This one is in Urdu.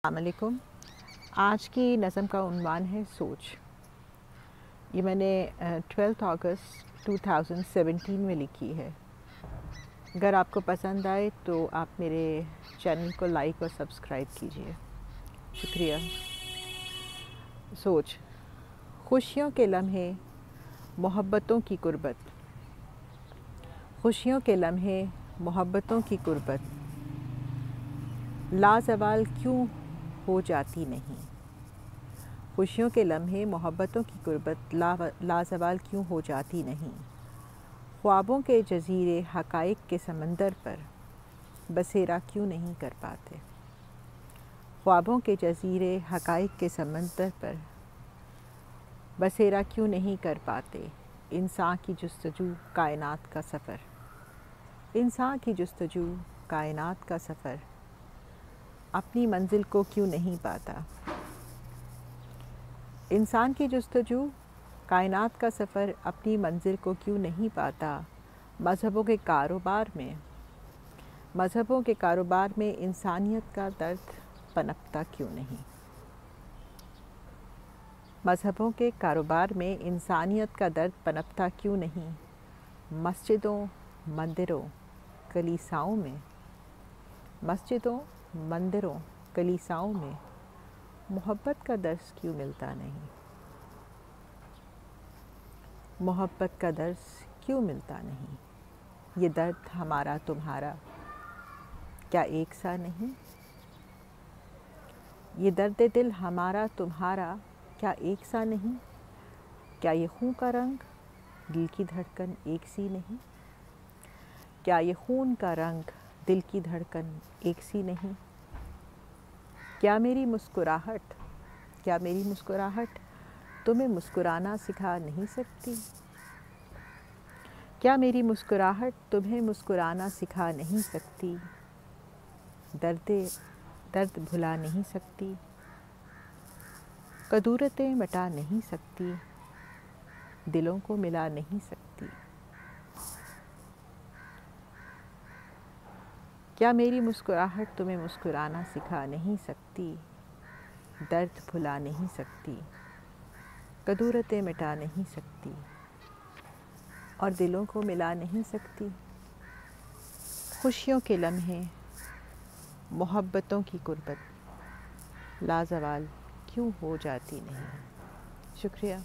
السلام علیکم۔ آج کی نظم کا عنوان ہے سوچ۔ یہ میں نے 12 اگست 2017 میں لکھی ہے۔ اگر آپ کو پسند آئے تو آپ میرے چینل کو لائک اور سبسکرائب کیجیے، شکریہ۔ سوچ۔ خوشیوں کے لمحے، محبتوں کی قربت، خوشیوں کے لمحے، محبتوں کی قربت لازوال کیوں ہو جاتی نہیں؟ خوشیوں کے لمحے، محبتوں کی قربت لازوال کیوں ہو جاتی نہیں؟ خوابوں کے جزیرے حقائق کے سمندر پر بسیرا کیوں نہیں کر پاتے؟ خوابوں کے جزیرے حقائق کے سمندر پر بسیرا کیوں نہیں کر پاتے؟ انسان کی جستجو کائنات کا سفر، انسان کی جستجو کائنات کا سفر اپنی منزل کو کیوں نہیں پاتا؟ انسان کی جستجو کائنات کا سفر اپنی منزل کو کیوں نہیں پاتا؟ مذہبوں کے کاروبار میں انسانیت کا درد پنپتا کیوں نہیں؟ مذہبوں کے کاروبار میں انسانیت کا درد پنپتا کیوں نہیں؟ مسجدوں، مندروں، کلیساؤں میں محبت کا درس کیوں ملتا نہیں؟ محبت کا درس کیوں ملتا نہیں؟ یہ درد ہمارا تمہارا کیا ایک سا نہیں؟ یہ درد دل ہمارا تمہارا کیا ایک سا نہیں؟ کیا یہ خون کا رنگ، دل کی دھڑکن ایک سی نہیں؟ کیا یہ خون کا رنگ، دل کی دھڑکن ایک سی نہیں؟ کیا میری مسکراہٹ تمہیں مسکرانا سکھا نہیں سکتی؟ کیا میری مسکراہٹ تمہیں مسکرانا سکھا نہیں سکتی؟ درد بھلا نہیں سکتی، قدورتیں مٹا نہیں سکتی، دلوں کو ملا نہیں سکتی؟ کیا میری مسکراہٹ تمہیں مسکرانا سکھا نہیں سکتی؟ درد بھلا نہیں سکتی، قدورتیں مٹا نہیں سکتی اور دلوں کو ملا نہیں سکتی؟ خوشیوں کے لمحے، محبتوں کی قربت لازوال کیوں ہو جاتی نہیں؟ شکریہ۔